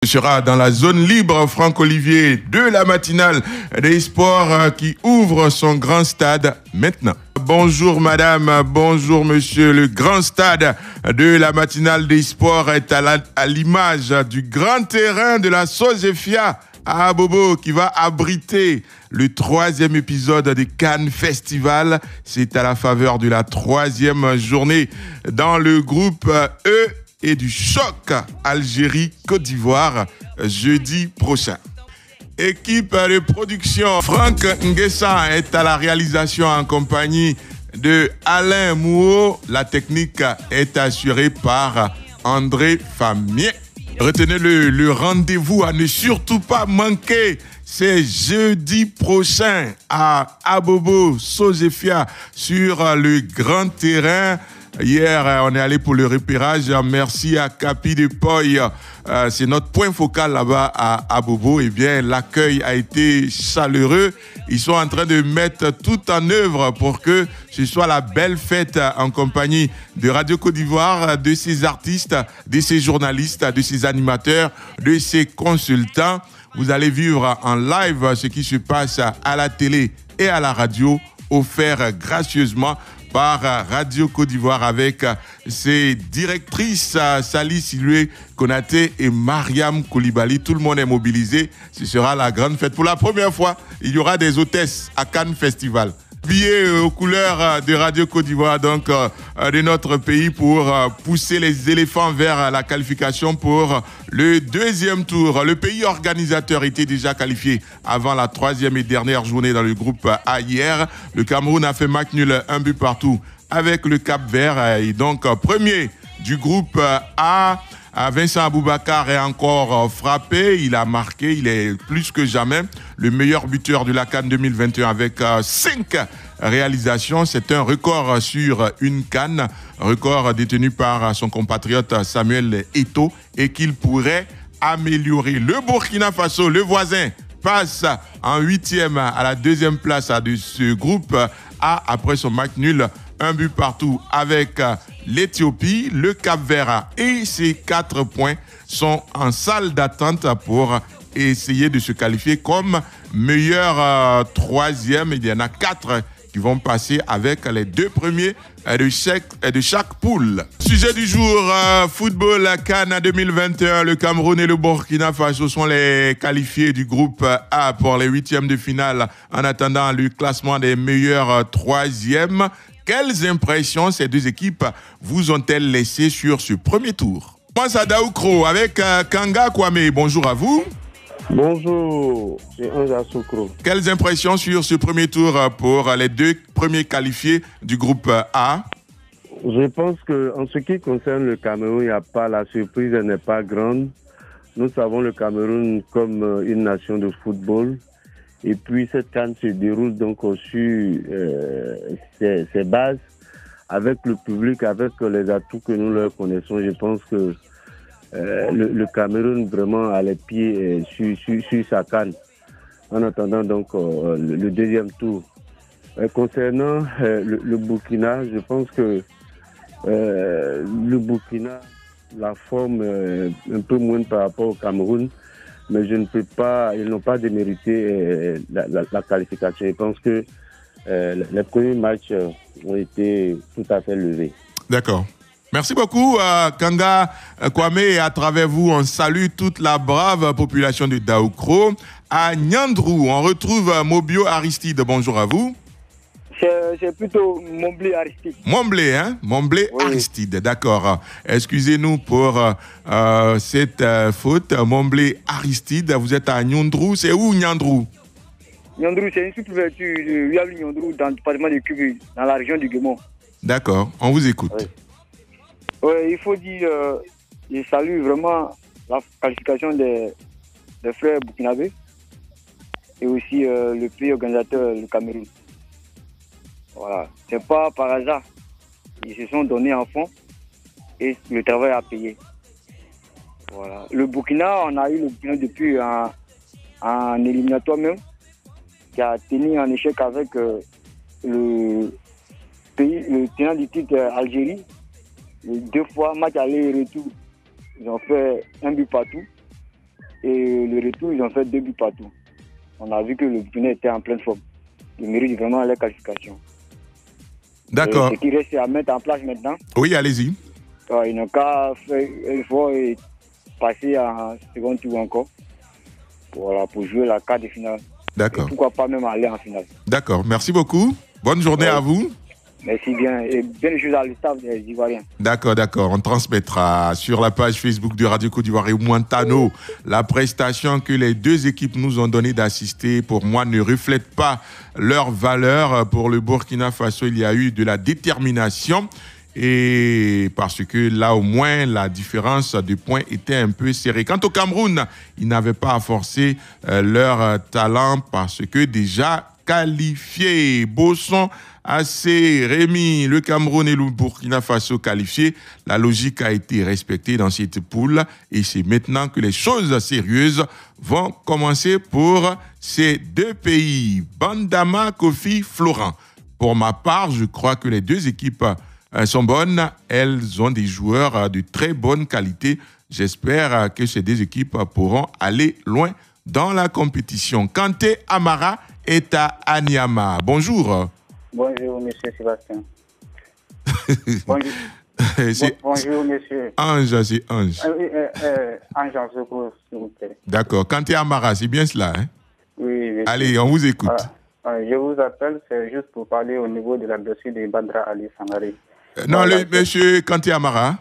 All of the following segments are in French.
Sera dans la zone libre Franck-Olivier de la matinale des sports qui ouvre son grand stade maintenant. Bonjour madame, bonjour monsieur. Le grand stade de la matinale des sports est à l'image du grand terrain de la Sosefia à Abobo qui va abriter le 3e épisode des Cannes Festival. C'est à la faveur de la 3e journée dans le groupe E et du choc Algérie-Côte d'Ivoire jeudi prochain. Équipe de production, Franck Nguessa est à la réalisation en compagnie de Alain Mouot. La technique est assurée par André Famier. Retenez le rendez-vous à ne surtout pas manquer. C'est jeudi prochain à Abobo, Sosefia, sur le grand terrain. Hier, on est allé pour le repérage. Merci à Capi de Poy. C'est notre point focal là-bas à Abobo. Eh bien, l'accueil a été chaleureux. Ils sont en train de mettre tout en œuvre pour que ce soit la belle fête en compagnie de Radio Côte d'Ivoire, de ses artistes, de ses journalistes, de ses animateurs, de ses consultants. Vous allez vivre en live ce qui se passe à la télé et à la radio, offert gracieusement par Radio Côte d'Ivoire avec ses directrices Sali Siloué Konaté et Mariam Koulibaly. Tout le monde est mobilisé. Ce sera la grande fête. Pour la première fois, il y aura des hôtesses à Cannes Festival. Billets aux couleurs de Radio Côte d'Ivoire, donc de notre pays, pour pousser les éléphants vers la qualification pour le 2e tour. Le pays organisateur était déjà qualifié avant la 3e et dernière journée dans le groupe A hier. Le Cameroun a fait match nul 1 but partout avec le Cap-Vert et donc premier du groupe A. Vincent Aboubakar est encore frappé, il a marqué, il est plus que jamais le meilleur buteur de la CAN 2021 avec 5 réalisations. C'est un record sur une CAN, record détenu par son compatriote Samuel Eto'o et qu'il pourrait améliorer. Le Burkina Faso, le voisin, passe en 8e à la 2e place de ce groupe A après son match nul. 1 but partout avec l'Éthiopie, le Cap-Vert et ces 4 points sont en salle d'attente pour essayer de se qualifier comme meilleur 3e. Il y en a 4 qui vont passer avec les 2 premiers de chaque poule. Sujet du jour, football Cannes 2021. Le Cameroun et le Burkina Faso sont les qualifiés du groupe A pour les 8e de finale en attendant le classement des meilleurs 3e. Quelles impressions ces deux équipes vous ont-elles laissé sur ce premier tour? On pense à Daoukro avec Kanga Kwame. Bonjour à vous. Bonjour, c'est Anja Soukro. Quelles impressions sur ce premier tour pour les 2 premiers qualifiés du groupe A? Je pense qu'en ce qui concerne le Cameroun, il n'y a pas, la surprise n'est pas grande. Nous savons le Cameroun comme une nation de football. Et puis cette CAN se déroule donc sur ses bases, avec le public, avec les atouts que nous leur connaissons. Je pense que le Cameroun vraiment a les pieds sur sa CAN, en attendant donc le 2e tour. Concernant le Burkina, je pense que le Burkina, la forme un peu moins par rapport au Cameroun, mais je ne peux pas, ils n'ont pas démérité la qualification. Je pense que les premiers matchs ont été tout à fait levés. D'accord. Merci beaucoup, Kanga Kwame. Et à travers vous, on salue toute la brave population de Daoukro. À Nyandrou, on retrouve Mobio Aristide. Bonjour à vous. C'est plutôt Momblé Aristide. Momblé, hein? Momblé oui. Aristide, d'accord. Excusez-nous pour cette faute. Momblé Aristide, vous êtes à Nyandrou. C'est où Nyandrou? Nyandrou, c'est une sous-préfecture de Yalu Nyandrou dans le département de Kubu, dans la région du Guémon. D'accord, on vous écoute. Oui, il faut dire, je salue vraiment la qualification des frères burkinabés et aussi le pays organisateur, le Cameroun. Voilà, c'est pas par hasard. Ils se sont donnés en fond et le travail a payé. Voilà. Le Burkina, on a eu le Burkina depuis en éliminatoire même, qui a tenu en échec avec le tenant du titre Et le retour, ils ont fait 2 buts partout. On a vu que le Burkina était en pleine forme. Ils méritent vraiment la qualification. D'accord. Ce qui reste à mettre en place maintenant, Oui, allez-y. ils n'ont qu'à faire l'effort et passer en second tour encore. Voilà, pour jouer la quart de finale. D'accord. Et pourquoi pas même aller en finale. D'accord. Merci beaucoup. Bonne journée à vous. Merci bien. Et bien joué à l'État des Ivoiriens. D'accord. On transmettra sur la page Facebook de Radio Côte d'Ivoire et Ouantano la prestation que les 2 équipes nous ont donné d'assister. Pour moi, ne reflète pas leur valeur. Pour le Burkina Faso, il y a eu de la détermination. Et parce que là, au moins, la différence de points était un peu serrée. Quant au Cameroun, ils n'avaient pas à forcer leur talent parce que déjà qualifiés. Bosson, AC, Rémi, le Cameroun et le Burkina Faso qualifiés. La logique a été respectée dans cette poule et c'est maintenant que les choses sérieuses vont commencer pour ces 2 pays. Bandama, Kofi, Florent. Pour ma part, je crois que les 2 équipes sont bonnes. Elles ont des joueurs de très bonne qualité. J'espère que ces 2 équipes pourront aller loin dans la compétition. Kanté Amara est à Anyama. Bonjour. Bonjour, monsieur Sébastien. Bonjour, monsieur. Ange, c'est Ange. Ange en secours, s'il vous plaît. D'accord. Kanté Amara, c'est bien cela, hein? Oui, monsieur. Allez, on vous écoute. Je vous appelle, c'est juste pour parler au niveau de la dossier de Badra Ali Sangaré. Non, monsieur Kanté Amara.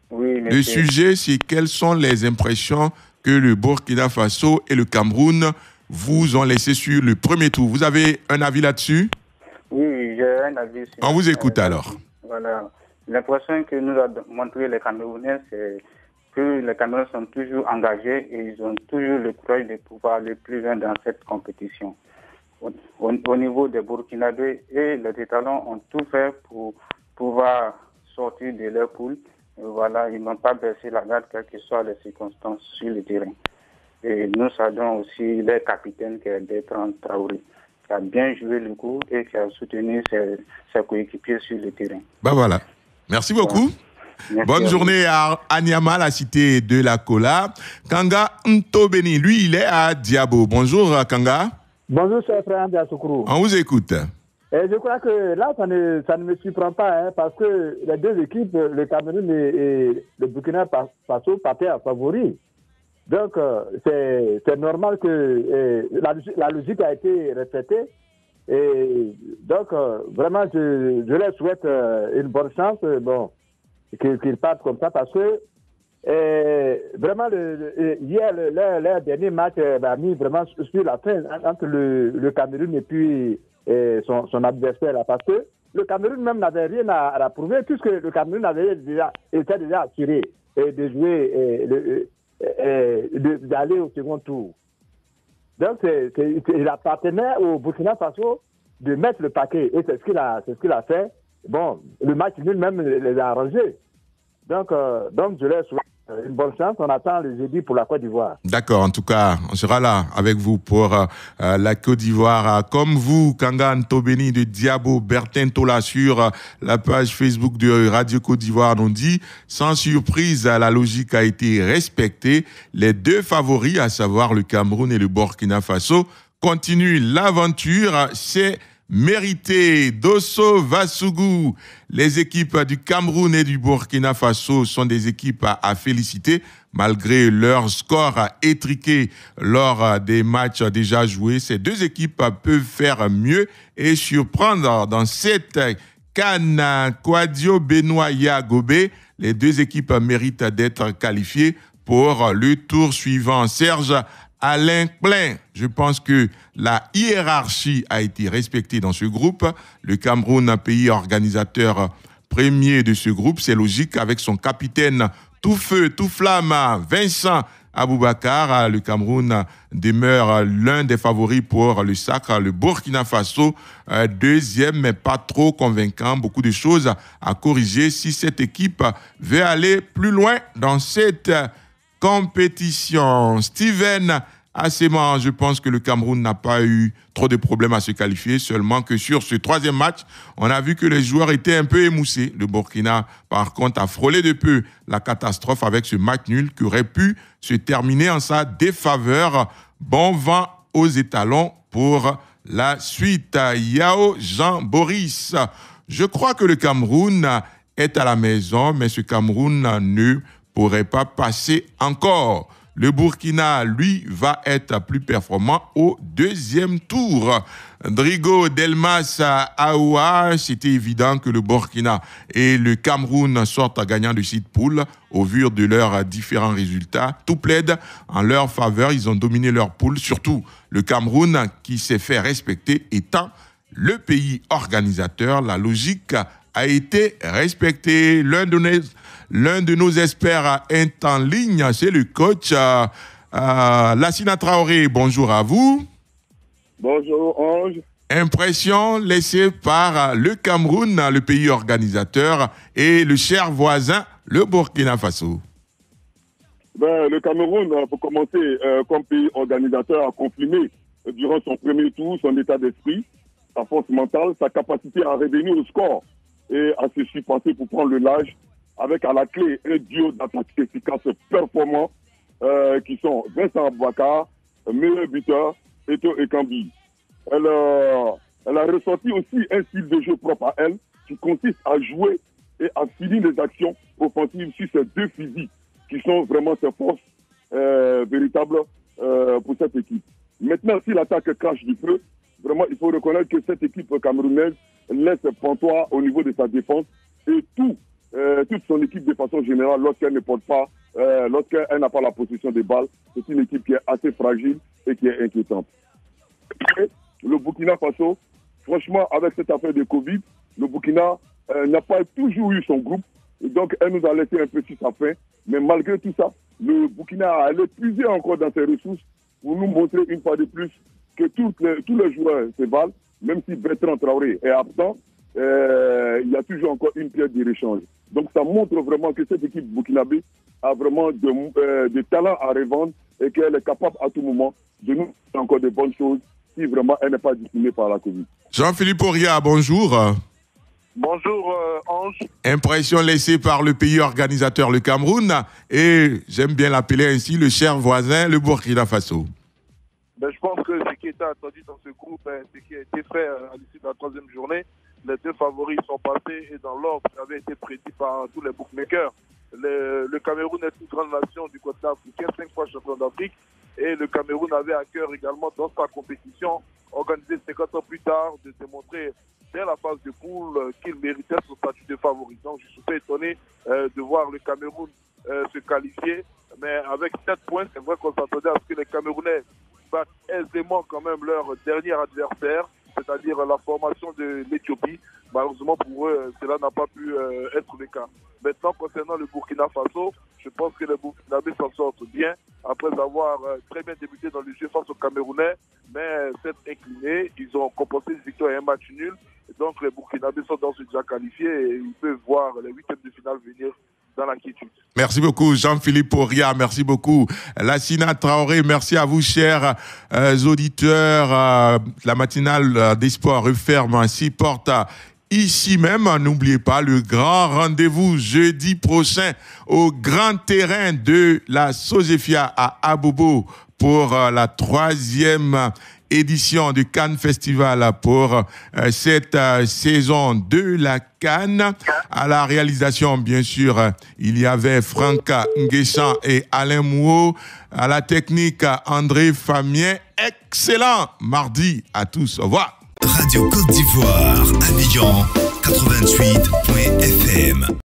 Oui, monsieur. Le sujet, c'est quelles sont les impressions que le Burkina Faso et le Cameroun vous ont laissé sur le premier tour. Vous avez un avis là-dessus? Oui, j'ai un avis. On vous écoute alors. Voilà. L'impression que nous a montré les Camerounais, c'est que les Camerounais sont toujours engagés et ils ont toujours le courage de pouvoir aller plus loin dans cette compétition. Au niveau des Burkinabés et les Étalons ont tout fait pour pouvoir sortir de leur poule. Et voilà, ils n'ont pas baissé la garde, quelles que soient les circonstances sur le terrain. Et nous saluons aussi leur capitaine qui est Bertrand Traoré, qui a bien joué le coup et qui a soutenu ses coéquipiers sur le terrain. Ben voilà. Merci beaucoup. Merci. Bonne journée à Anyama, la cité de la Kola. Kanga Ntobeni, lui, il est à Diabo. Bonjour, Kanga. Bonjour, cher frère Ndiasoukourou. On vous écoute. Et je crois que là, ça ne me surprend pas, hein, parce que les 2 équipes, le Cameroun et le Burkina Faso, partaient à favoris. Donc, c'est normal que la logique a été respectée. Et donc, vraiment, je leur souhaite une bonne chance, qu'ils partent comme ça, parce que vraiment, hier, leur dernier match a mis vraiment sur la fin entre le Cameroun et puis son adversaire, là, parce que le Cameroun même n'avait rien à prouver, puisque le Cameroun était déjà assuré de jouer, d'aller au second tour. Donc, il appartenait au Burkina Faso de mettre le paquet, et c'est ce qu'il a fait. Bon, le match nul même les a arrangés. Donc je leur souhaite une bonne chance. On attend le jeudi pour la Côte d'Ivoire. D'accord. En tout cas, on sera là avec vous pour la Côte d'Ivoire. Comme vous, Kanga Ntobeni de Diabo, Bertin Tola sur la page Facebook de Radio Côte d'Ivoire nous dit, sans surprise, la logique a été respectée. Les 2 favoris, à savoir le Cameroun et le Burkina Faso, continuent l'aventure. C'est mérité. Dosso Vassougou. Les équipes du Cameroun et du Burkina Faso sont des équipes à féliciter malgré leur score étriqué lors des matchs déjà joués. Ces 2 équipes peuvent faire mieux et surprendre dans cette CAN. Kwadio Benoît Yagobé. Les 2 équipes méritent d'être qualifiées pour le tour suivant. Serge Alain Plein, je pense que la hiérarchie a été respectée dans ce groupe. Le Cameroun, un pays organisateur premier de ce groupe, c'est logique, avec son capitaine tout feu, tout flamme, Vincent Aboubakar. Le Cameroun demeure l'un des favoris pour le sacre. Le Burkina Faso, 2e, mais pas trop convaincant. Beaucoup de choses à corriger si cette équipe veut aller plus loin dans cette compétition. Steven assez marrant. Je pense que le Cameroun n'a pas eu trop de problèmes à se qualifier, seulement que sur ce troisième match, on a vu que les joueurs étaient un peu émoussés. Le Burkina, par contre, a frôlé de peu la catastrophe avec ce match nul qui aurait pu se terminer en sa défaveur. Bon vent aux étalons pour la suite. Yao Jean-Boris. Je crois que le Cameroun est à la maison, mais ce Cameroun ne pourrait pas passer encore. Le Burkina, lui, va être plus performant au deuxième tour. Drigo Delmas Aoua, c'était évident que le Burkina et le Cameroun sortent gagnants de cette poule au vu de leurs différents résultats. Tout plaide en leur faveur. Ils ont dominé leur poule, surtout le Cameroun qui s'est fait respecter étant le pays organisateur. La logique a été respectée. L'un de nos experts est en ligne, c'est le coach Lassina Traoré. Bonjour à vous. Bonjour Ange. Impression laissée par le Cameroun, le pays organisateur, et le cher voisin, le Burkina Faso. Le Cameroun, pour commencer, comme pays organisateur, a confirmé durant son premier tour son état d'esprit, sa force mentale, sa capacité à revenir au score et à se surpasser pour prendre le large, avec à la clé un duo d'attaques efficaces performants qui sont Vincent Aboubakar, meilleur buteur, Eto Ekambi. Elle a ressorti aussi un style de jeu propre à elle qui consiste à jouer et à finir les actions offensives sur ces deux physiques qui sont vraiment ses forces véritables pour cette équipe. Maintenant, si l'attaque crache du feu, vraiment, il faut reconnaître que cette équipe camerounaise laisse pantois au niveau de sa défense et toute son équipe de façon générale, lorsqu'elle ne porte pas, lorsqu'elle n'a pas la possession des balles, c'est une équipe qui est assez fragile et qui est inquiétante. Et le Burkina Faso, franchement, avec cette affaire de Covid, le Burkina n'a pas toujours eu son groupe, et donc elle nous a laissé un peu sur sa faim. Mais malgré tout ça, le Burkina a allé puiser encore dans ses ressources pour nous montrer une fois de plus que tous les joueurs se valent, même si Bertrand Traoré est absent, il y a toujours encore une pièce de réchange. Donc ça montre vraiment que cette équipe burkinabé a vraiment de talent à revendre et qu'elle est capable à tout moment de nous faire encore de bonnes choses si vraiment elle n'est pas disciplinée par la Covid. Jean-Philippe Oria, bonjour. Bonjour Ange. Impression laissée par le pays organisateur, le Cameroun, et j'aime bien l'appeler ainsi, le cher voisin, le Burkina Faso. Je pense que ce qui était attendu dans ce groupe, ce qui a été fait à l'issue de la troisième journée, les deux favoris sont passés et dans l'ordre qui avait été prédit par tous les bookmakers. Le Cameroun est une grande nation du continent africain, 5 fois champion d'Afrique, et le Cameroun avait à cœur également dans sa compétition, organisée 50 ans plus tard, de démontrer dès la phase de poule qu'il méritait son statut de favori. Donc je suis pas étonné de voir le Cameroun se qualifier, mais avec 7 points, c'est vrai qu'on s'attendait à ce que les Camerounais battent aisément quand même leur dernier adversaire, c'est-à-dire la formation de l'Éthiopie. Malheureusement pour eux, cela n'a pas pu être le cas. Maintenant, concernant le Burkina Faso, je pense que les Burkinabés s'en sortent bien, après avoir très bien débuté dans le jeu face aux Camerounais, mais s'être inclinés, ils ont composé une victoire et un match nul. Et donc les Burkinabés sont donc déjà qualifiés et ils peuvent voir les huitièmes de finale venir dans l'inquiétude. Merci beaucoup Jean-Philippe Oria, merci beaucoup Lassina Traoré, merci à vous chers auditeurs. La matinale des sports referme ainsi porte ici même. N'oubliez pas le grand rendez-vous jeudi prochain au grand terrain de la Sogefia à Abobo pour la 3e édition du Cannes Festival pour cette saison de la Cannes. À la réalisation, bien sûr, il y avait Franca Nguessan et Alain Mouot. À la technique, André Famien. Excellent mardi à tous. Au revoir. Radio Côte d'Ivoire, Abidjan 88.fm.